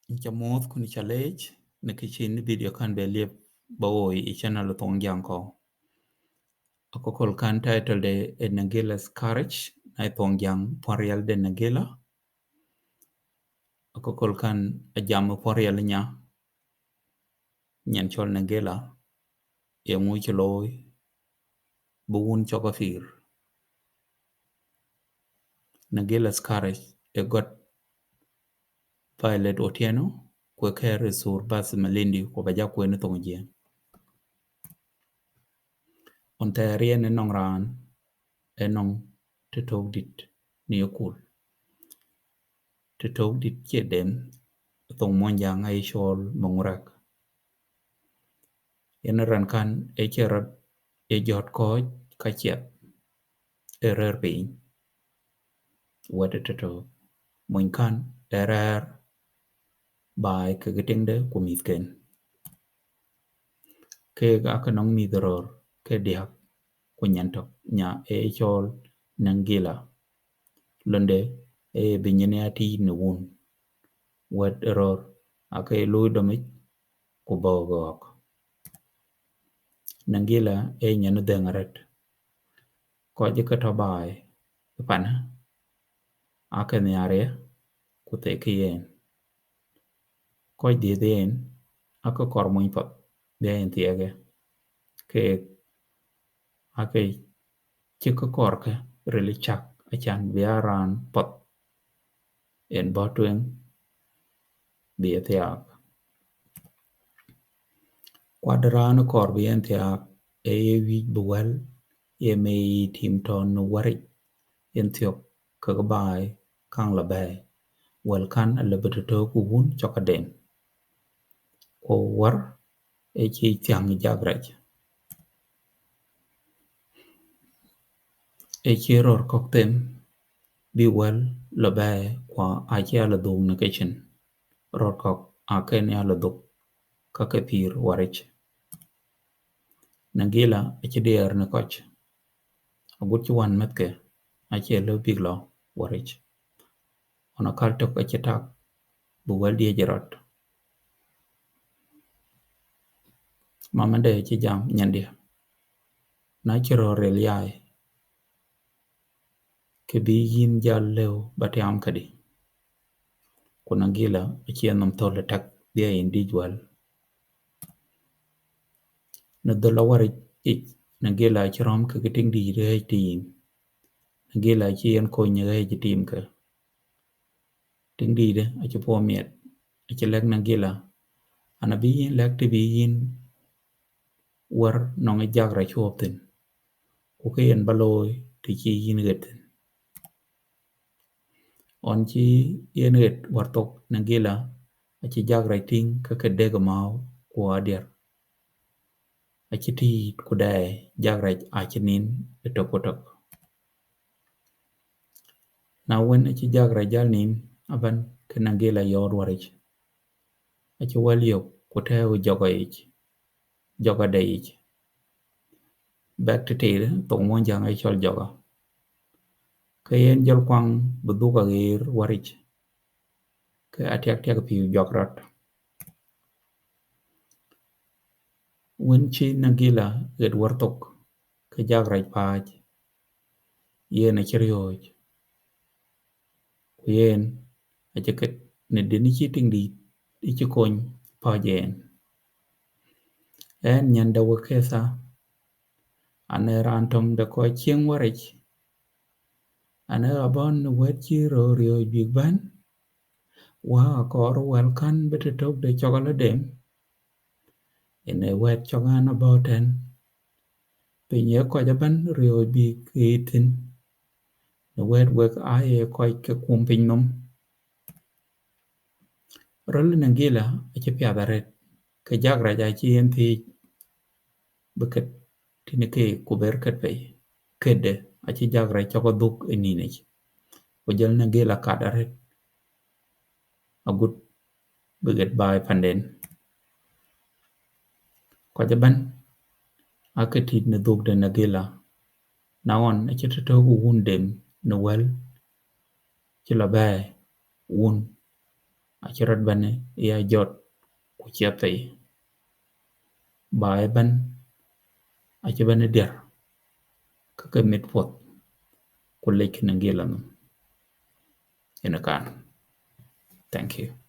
Nchamoth kuni chalech na kichin video kan beliep bawoi I channel Thuɔŋjäŋ ko. Ako kol kan title de Nangila's Courage na Thuɔŋjäŋ poriel de Nangila. Ako kol kan ajam poriel nyan chol Nangila ye ngui chloi buun chokafir. Nangila's Courage e got Violet Otieno kwe kere sur bas Malindi kwa baja kwe Thuɔŋjäŋ. On tayari ne nong ran enong tetog dit ni okul. Tetog dit kedem Thuɔŋjäŋ ay shol mongurak. Yen ran kan echerot ejot koj kachet erer piny. Wade tetog. Mwen kan erer bai kagitingde kumitken. Keg akanong midror ke diak kunyantok nya echol Nangila. Lunde binyene ati nuwun. Wad error ake lui domit kubogok. Nangila nyanu dengaret. Koje katobai pana ake nyare kute kiyen. Koj didien ake kormuny pot bien tiege. Ke ake chika korke really chak achan biaran pot en botwing bietiak. Quadrano kor bien tiak wich buwel ye mei tim ton warik en tiok kagabai kang labay. Wel kan alabetuto kuhun chokadem. Ko war chi tiang jagraj. Chiror koktem bi wel labay kwa achi aladung na kitchen. Ror kok aken aladuk kakapir warich. Nangila dier na koch. Agut chuan metke achi alo biglo warich. Ona kaltok achitak buwel die jarot. Mamande chi jam nyandia. Na chiro reliai. Kebi yin jal leo batiam kadi. Kunangila achi anam tole tak dia individual. Nadala warich ich. Nangila achi rom kagiting di rei team. Nangila achi en konya rei team ka. Ting di de achi po miet. Achi leg Nangila. Anabi yin leg tibi yin war nong jagra chuoptin. Kukayen baloi tichi yin getin. On chi yen get wartok Nangila achi jagra ting kakadega mau kwa adir. Achi ti kudai jagra achi nin etokotok. Na wen achi jagra jal nin aban ke Nangila yor warich. Achi walio kuteo joga ich. Joga de ich. Back to tire Thuɔŋjäŋ ay chol joga. Kayen jol kwang buduka gir warich. Ke atiak piu jogrot. Wen chi Nangila get wartok ke jagra paj. Yen achirioj. Kuyen achiket ne dini chiting di ichikony pajen. En nyanda wakesa ane rantom de ko chieng warich. Ane abon wet chiro rio big ban. Wa akor welkan betetok de chokoladem. Ene wet chogan aboten. Pinye ko jaban rio big itin. Ne wet wek aye ko ke kumpin nom. Rol Nangila achi piadaret. Ke jagra jachi enti beket tinike kuberket pay. Kede achi jagra chokoduk eninech. Ujal Nangila kadaret. Agut beget bay panden. Ko jaban aketit ne duk de Nangila. Naon achi tetogu wundem ne wel chila bay wun achirat bane ya jot ku chiatai bae ban achibane der kaka mit pot ku lek Nangila no ina kan. Thank you.